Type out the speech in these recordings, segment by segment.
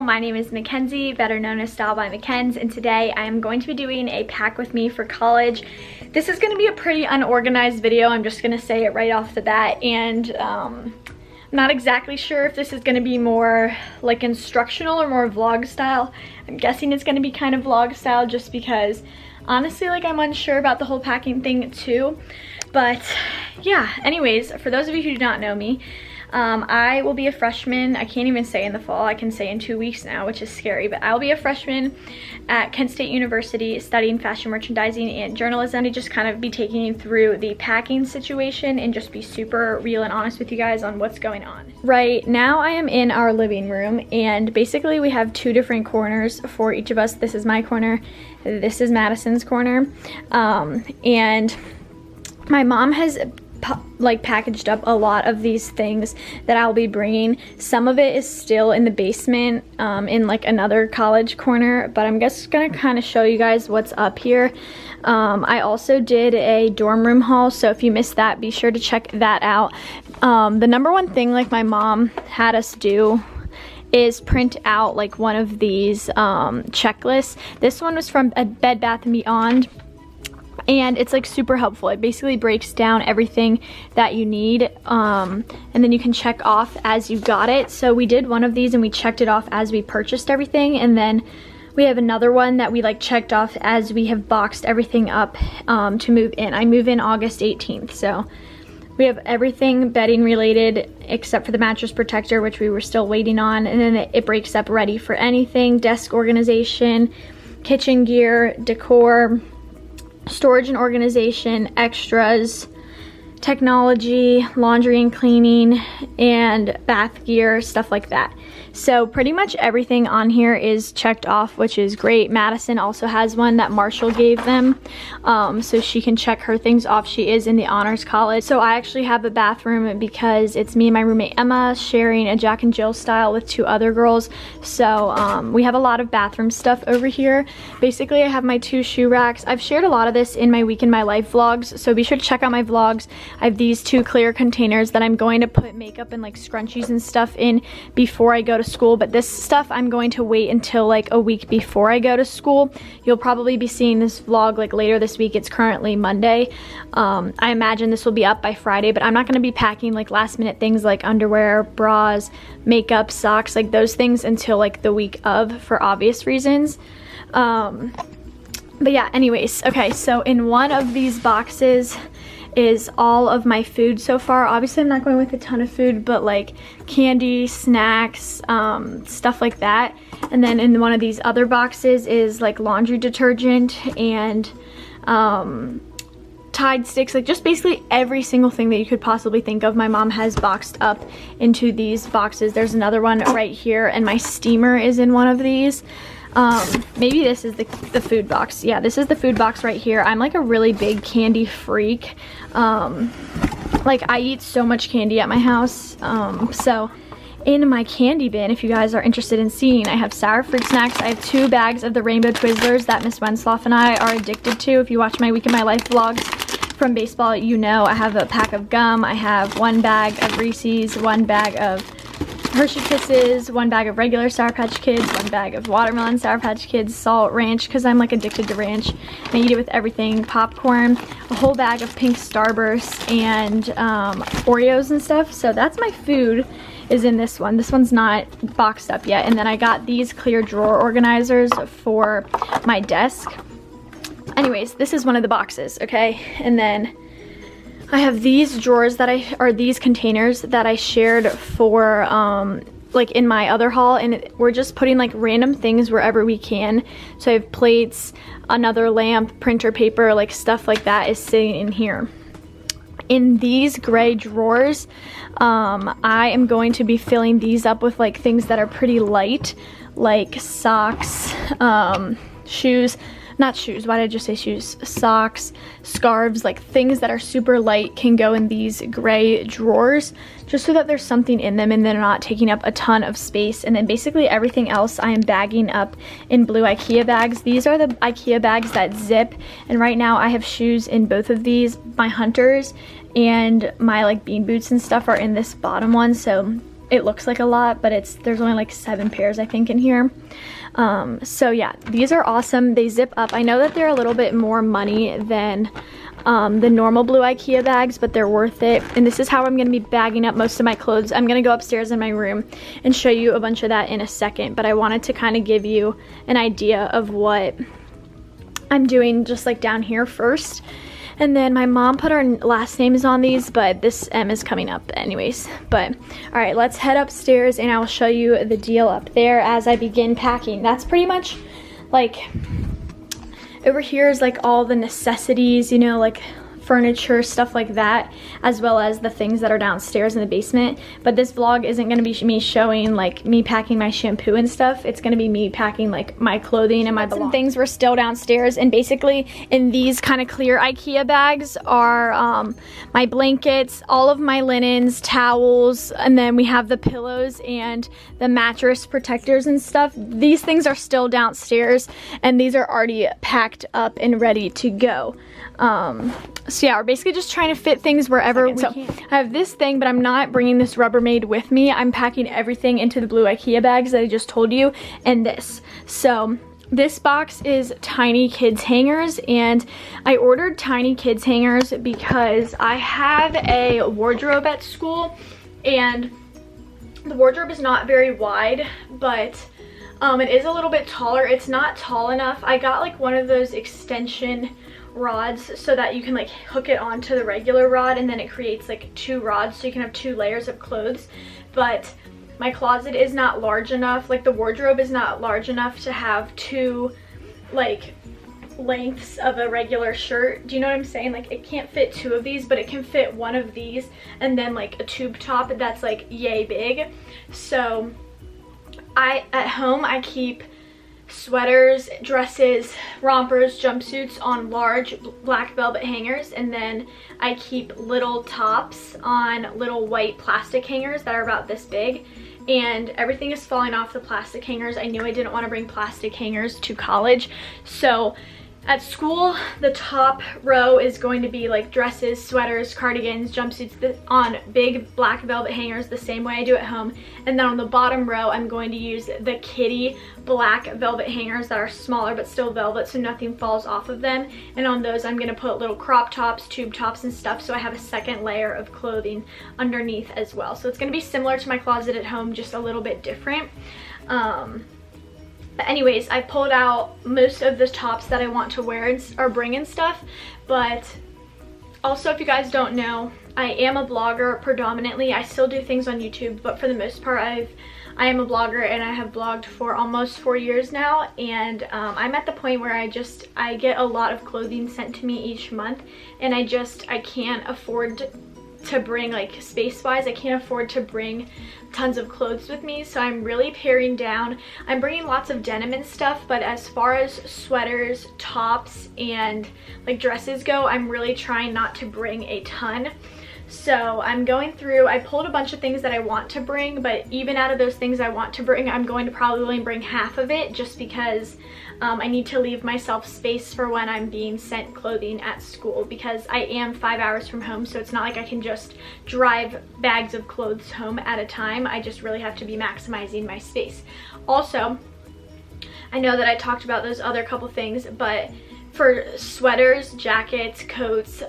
My name is Mackenzie, better known as Style by MCKENZ, and today I am going to be doing a pack with me for college. This is going to be a pretty unorganized video, I'm just going to say it right off the bat, and I'm not exactly sure if this is going to be more like instructional or more vlog style. I'm guessing it's going to be kind of vlog style just because honestly, like, I'm unsure about the whole packing thing too. But yeah, anyways, for those of you who do not know me, I will be a freshman. I can't even say in the fall, I can say in 2 weeks now, which is scary, but I'll be a freshman at Kent State University studying fashion merchandising and journalism to just kind of be taking you through the packing situation and just be super real and honest with you guys on what's going on. Right now I am in our living room, and basically we have two different corners for each of us. This is my corner, this is Madison's corner, and my mom has packaged up a lot of these things that I'll be bringing. Some of it is still in the basement in like another college corner, but I'm just gonna kind of show you guys what's up here. I also did a dorm room haul, so if you missed that, be sure to check that out. The number one thing like my mom had us do is print out like one of these checklists. This one was from Bed Bath & Beyond, and it's like super helpful. It basically breaks down everything that you need, and then you can check off as you got it. So we did one of these and we checked it off as we purchased everything, and then we have another one that we like checked off as we have boxed everything up to move in. I move in August 18th, so we have everything bedding related except for the mattress protector, which we were still waiting on, and then it breaks up ready for anything: desk organization, kitchen gear, decor, storage and organization, extras, technology, laundry and cleaning, and bath gear, stuff like that. So pretty much everything on here is checked off, which is great. Madison also has one that Marshall gave them, so she can check her things off. She is in the honors college. So I actually have a bathroom because it's me and my roommate Emma sharing a Jack and Jill style with two other girls. So we have a lot of bathroom stuff over here. Basically, I have my two shoe racks. I've shared a lot of this in my Week in My Life vlogs, so be sure to check out my vlogs. I have these two clear containers that I'm going to put makeup and like scrunchies and stuff in before I go to school, but this stuff I'm going to wait until like a week before I go to school. You'll probably be seeing this vlog like later this week. It's currently Monday. I imagine this will be up by Friday, but I'm not going to be packing like last minute things like underwear, bras, makeup, socks, like those things until like the week of, for obvious reasons. But yeah, anyways, okay, so in one of these boxes is all of my food so far. Obviously I'm not going with a ton of food, but like candy, snacks, stuff like that. And then in one of these other boxes is like laundry detergent and Tide sticks, like just basically every single thing that you could possibly think of. My mom has boxed up into these boxes. There's another one right here, and my steamer is in one of these. Maybe this is the food box. Yeah, this is the food box right here. I'm like a really big candy freak. Like I eat so much candy at my house. So in my candy bin, if you guys are interested in seeing, I have sour fruit snacks. I have 2 bags of the Rainbow Twizzlers that Miss Wensloff and I are addicted to. If you watch my Week in My Life vlogs from baseball, you know I have a pack of gum. I have 1 bag of Reese's, 1 bag of Hershey Kisses, 1 bag of regular Sour Patch Kids, 1 bag of watermelon Sour Patch Kids, salt, ranch, because I'm like addicted to ranch. I eat it with everything, popcorn, a whole bag of pink Starburst, and Oreos and stuff. So that's my food is in this one. This one's not boxed up yet. And then I got these clear drawer organizers for my desk. Anyways, this is one of the boxes, okay? And then I have these drawers that these containers that I shared for like in my other haul, and we're just putting like random things wherever we can. So I have plates, another lamp, printer paper, like stuff like that is sitting in here. In these gray drawers, I am going to be filling these up with like things that are pretty light, like socks, shoes. Not shoes, why did I just say shoes? Socks, scarves, like things that are super light can go in these gray drawers, just so that there's something in them and they're not taking up a ton of space. And then basically everything else I am bagging up in blue IKEA bags. These are the IKEA bags that zip, and right now I have shoes in both of these. My Hunters and my like bean boots and stuff are in this bottom one, so it looks like a lot, but there's only like 7 pairs I think in here. So yeah, these are awesome. They zip up. I know that they're a little bit more money than the normal blue IKEA bags, but they're worth it. And this is how I'm gonna be bagging up most of my clothes. I'm gonna go upstairs in my room and show you a bunch of that in a second, but I wanted to kind of give you an idea of what I'm doing just like down here first. And then my mom put our last names on these, but this M is coming up anyways. But all right, let's head upstairs and I will show you the deal up there as I begin packing. That's pretty much like, over here is like all the necessities, you know, like furniture, stuff like that, as well as the things that are downstairs in the basement. But this vlog isn't going to be me showing like me packing my shampoo and stuff. It's going to be me packing like my clothing and my belongings. Things were still downstairs, and basically in these kind of clear IKEA bags are my blankets, all of my linens, towels, and then we have the pillows and the mattress protectors and stuff. These things are still downstairs, and these are already packed up and ready to go. So yeah, we're basically just trying to fit things wherever we can. I have this thing, but I'm not bringing this Rubbermaid with me. I'm packing everything into the blue IKEA bags that I just told you, and this. So this box is tiny kids hangers, and I ordered tiny kids hangers because I have a wardrobe at school, and the wardrobe is not very wide, but it is a little bit taller. It's not tall enough. I got like one of those extension rods so that you can like hook it onto the regular rod, and then it creates like 2 rods so you can have 2 layers of clothes. But my closet is not large enough, like the wardrobe is not large enough to have 2 like lengths of a regular shirt. Do you know what I'm saying? Like it can't fit 2 of these, but it can fit 1 of these and then like a tube top that's like yay big. So at home I keep sweaters, dresses, rompers, jumpsuits on large black velvet hangers, and then I keep little tops on little white plastic hangers that are about this big, and everything is falling off the plastic hangers. I knew I didn't want to bring plastic hangers to college, so at school the top row is going to be like dresses, sweaters, cardigans, jumpsuits on big black velvet hangers the same way I do at home, and then on the bottom row I'm going to use the kitty black velvet hangers that are smaller but still velvet so nothing falls off of them, and on those I'm going to put little crop tops, tube tops and stuff, so I have a second layer of clothing underneath as well. So it's going to be similar to my closet at home, just a little bit different. But anyways, I pulled out most of the tops that I want to wear or bring and stuff. But also, if you guys don't know, I am a blogger predominantly. I still do things on YouTube, but for the most part I am a blogger, and I have blogged for almost 4 years now, and I'm at the point where I get a lot of clothing sent to me each month, and I can't afford to bring, like space wise, I can't afford to bring tons of clothes with me, so I'm really paring down. I'm bringing lots of denim and stuff, but as far as sweaters, tops, and like dresses go, I'm really trying not to bring a ton. So I'm going through, I pulled a bunch of things that I want to bring, but even out of those things I want to bring, I'm going to probably only bring half of it, just because I need to leave myself space for when I'm being sent clothing at school, because I am 5 hours from home, so it's not like I can just drive bags of clothes home at a time. I just really have to be maximizing my space. Also, I know that I talked about those other couple things, but for sweaters, jackets, coats,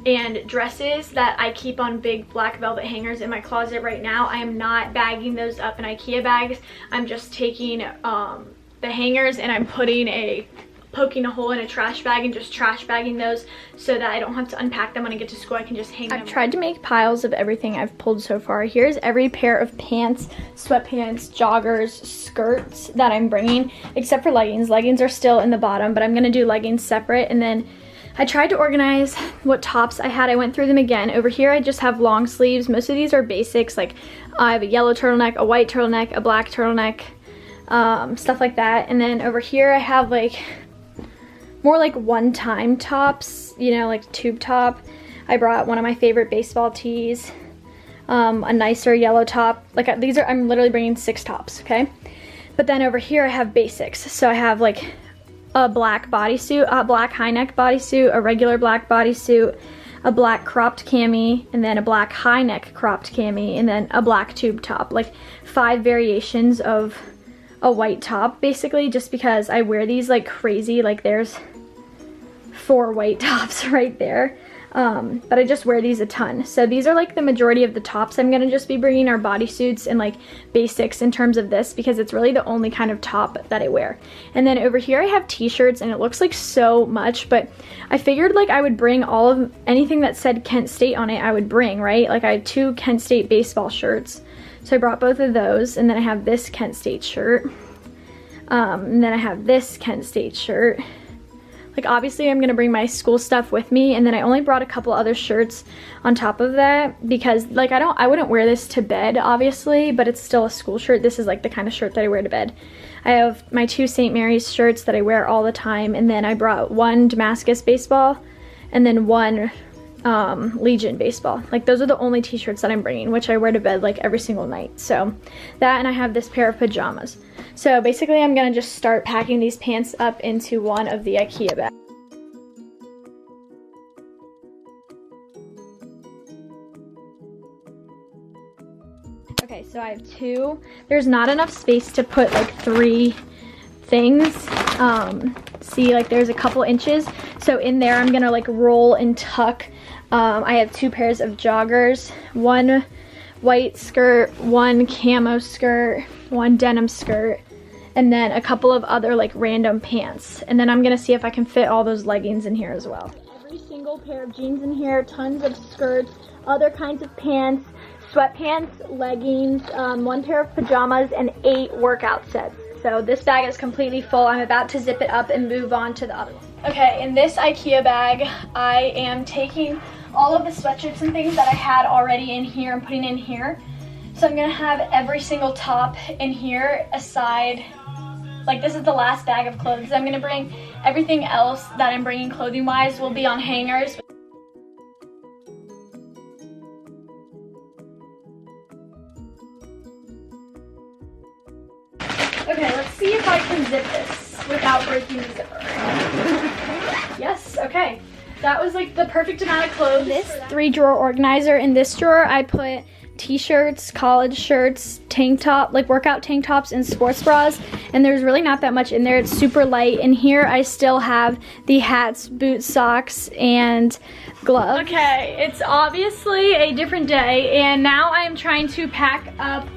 and dresses that I keep on big black velvet hangers in my closet right now, I am not bagging those up in IKEA bags. I'm just taking the hangers and I'm poking a hole in a trash bag and just trash bagging those so that I don't have to unpack them when I get to school. I can just hang them. I've tried to make piles of everything I've pulled so far. Here's every pair of pants, sweatpants, joggers, skirts that I'm bringing, except for leggings. Leggings are still in the bottom, but I'm gonna do leggings separate. And then I tried to organize what tops I had. I went through them again. Over here I just have long sleeves. Most of these are basics, like I have a yellow turtleneck, a white turtleneck, a black turtleneck, stuff like that. And then over here I have like more like one-time tops, you know, like tube top. I brought one of my favorite baseball tees, a nicer yellow top. Like I'm literally bringing 6 tops, okay? But then over here I have basics. So I have like a black bodysuit, a black high neck bodysuit, a regular black bodysuit, a black cropped cami, and then a black high neck cropped cami, and then a black tube top. Like 5 variations of a white top, basically, just because I wear these like crazy. Like there's 4 white tops right there. But I just wear these a ton. So these are like the majority of the tops I'm gonna just be bringing are bodysuits and like basics in terms of this, because it's really the only kind of top that I wear. And then over here I have t-shirts, and it looks like so much, but I figured like I would bring all of anything that said Kent State on it. I would bring, right? Like I had 2 Kent State baseball shirts, so I brought both of those. And then I have this Kent State shirt, and then I have this Kent State shirt. Like obviously I'm gonna bring my school stuff with me, and then I only brought a couple other shirts on top of that, because like I wouldn't wear this to bed obviously, but it's still a school shirt. This is like the kind of shirt that I wear to bed. I have my 2 St. Mary's shirts that I wear all the time, and then I brought 1 Damascus baseball and then 1 Legion baseball. Like those are the only t-shirts that I'm bringing, which I wear to bed like every single night. So that, and I have this pair of pajamas. So basically I'm gonna just start packing these pants up into one of the IKEA bags. Okay, so I have 2. There's not enough space to put like 3 things. See, like there's a couple inches. So in there I'm gonna like roll and tuck. I have 2 pairs of joggers, 1 white skirt, 1 camo skirt, 1 denim skirt, and then a couple of other like random pants. And then I'm gonna see if I can fit all those leggings in here as well. Every single pair of jeans in here, tons of skirts, other kinds of pants, sweatpants, leggings, 1 pair of pajamas, and 8 workout sets. So this bag is completely full. I'm about to zip it up and move on to the other one. Okay, in this IKEA bag, I am taking all of the sweatshirts and things that I had already in here and putting in here. So I'm gonna have every single top in here aside. Like this is the last bag of clothes. I'm gonna bring everything else that I'm bringing clothing wise will be on hangers. Okay, let's see if I can zip this without breaking the zipper. Yes, okay. That was like the perfect amount of clothes. This 3-drawer organizer, in this drawer I put t-shirts, college shirts, tank top, like workout tank tops, and sports bras, and there's really not that much in there. It's super light. In here I still have the hats, boots, socks, and gloves. Okay, it's obviously a different day, and now I am trying to pack up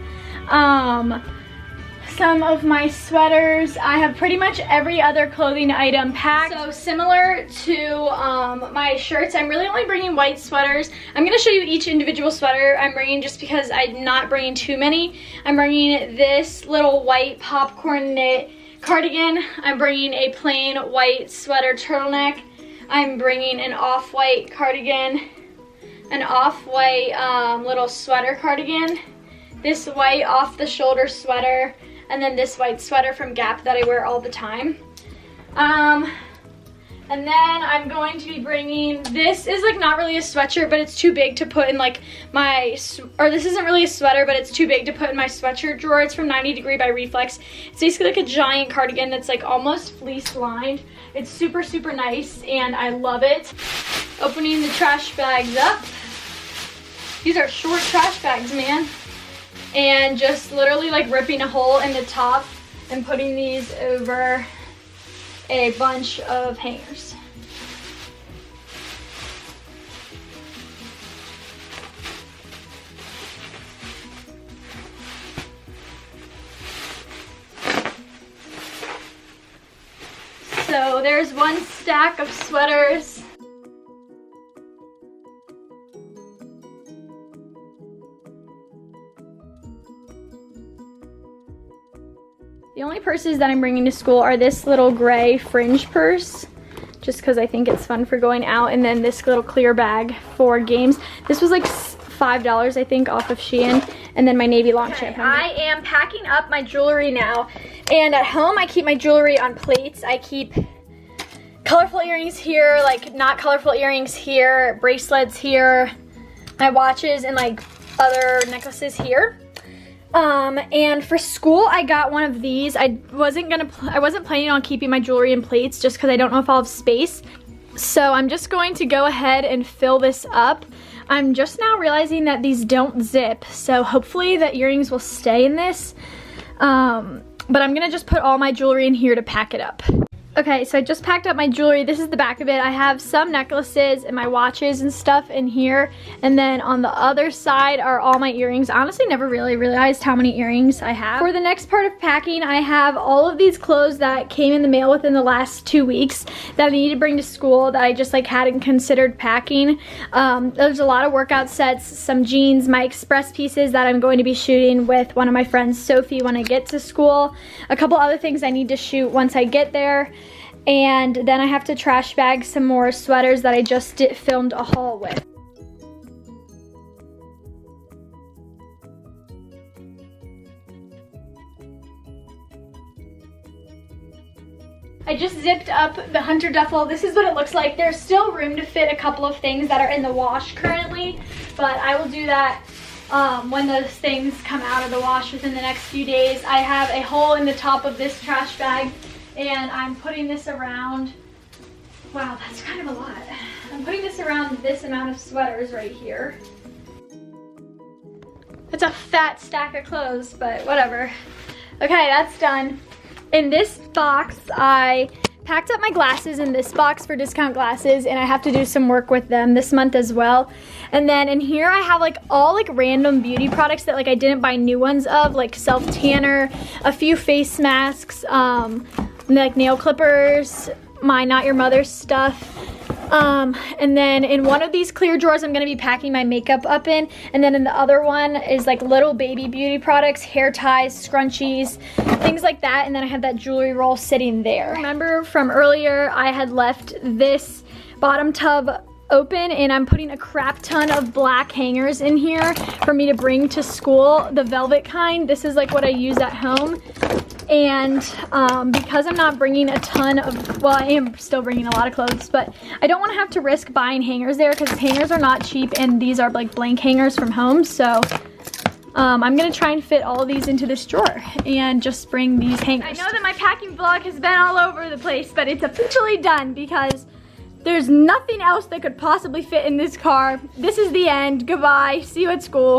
some of my sweaters. I have pretty much every other clothing item packed. So similar to my shirts, I'm really only bringing white sweaters. I'm gonna show you each individual sweater I'm bringing just because I'm not bringing too many. I'm bringing this little white popcorn knit cardigan. I'm bringing a plain white sweater turtleneck. I'm bringing an off-white cardigan, an off-white little sweater cardigan, this white off-the-shoulder sweater, and then this white sweater from Gap that I wear all the time. And then I'm going to be bringing, this is like not really a sweatshirt, but it's too big to put in like my, or this isn't really a sweater, but it's too big to put in my sweatshirt drawer. It's from 90 Degree by Reflex. It's basically like a giant cardigan that's like almost fleece lined. It's super, super nice, and I love it. Opening the trash bags up. These are short trash bags, man. And just literally like ripping a hole in the top and putting these over a bunch of hangers. So there's one stack of sweaters. The only purses that I'm bringing to school are this little gray fringe purse, just because I think it's fun for going out, and then this little clear bag for games. This was like $5, I think, off of Shein, and then my navy long champagne. I am packing up my jewelry now, and at home I keep my jewelry on plates. I keep colorful earrings here, like not colorful earrings here, bracelets here, my watches, and like other necklaces here. And for school, I got one of these. I wasn't planning on keeping my jewelry in plates just because I don't know if I'll have space. So I'm just going to go ahead and fill this up. I'm just now realizing that these don't zip, so hopefully the earrings will stay in this. But I'm gonna just put all my jewelry in here to pack it up. Okay, so I just packed up my jewelry. This is the back of it. I have some necklaces and my watches and stuff in here. And then on the other side are all my earrings. I honestly never really realized how many earrings I have. For the next part of packing, I have all of these clothes that came in the mail within the last 2 weeks that I need to bring to school that I just like hadn't considered packing. There's a lot of workout sets, some jeans, my express pieces that I'm going to be shooting with one of my friends, Sophie, when I get to school. A couple other things I need to shoot once I get there. And then I have to trash bag some more sweaters that I just filmed a haul with. I just zipped up the Hunter duffel. This is what it looks like. There's still room to fit a couple of things that are in the wash currently, but I will do that when those things come out of the wash within the next few days. I have a hole in the top of this trash bag, and I'm putting this around, wow, that's kind of a lot. I'm putting this around this amount of sweaters right here. It's a fat stack of clothes, but whatever. Okay, that's done. In this box, I packed up my glasses in this box for discount glasses, and I have to do some work with them this month as well. And then in here I have like all like random beauty products that like I didn't buy new ones of, like self tanner, a few face masks, like nail clippers, my Not Your Mother stuff. And then in one of these clear drawers I'm gonna be packing my makeup up in, and then in the other one is like little baby beauty products, hair ties, scrunchies, things like that. And then I have that jewelry roll sitting there. Remember from earlier, I had left this bottom tub open, and I'm putting a crap ton of black hangers in here for me to bring to school, the velvet kind. This is like what I use at home. And because I'm not bringing a ton of, well, I am still bringing a lot of clothes, but I don't want to have to risk buying hangers there because hangers are not cheap, and these are like blank hangers from home. So I'm gonna try and fit all of these into this drawer and just bring these hangers. I know that my packing vlog has been all over the place, but it's officially done because there's nothing else that could possibly fit in this car. This is the end. Goodbye. See you at school.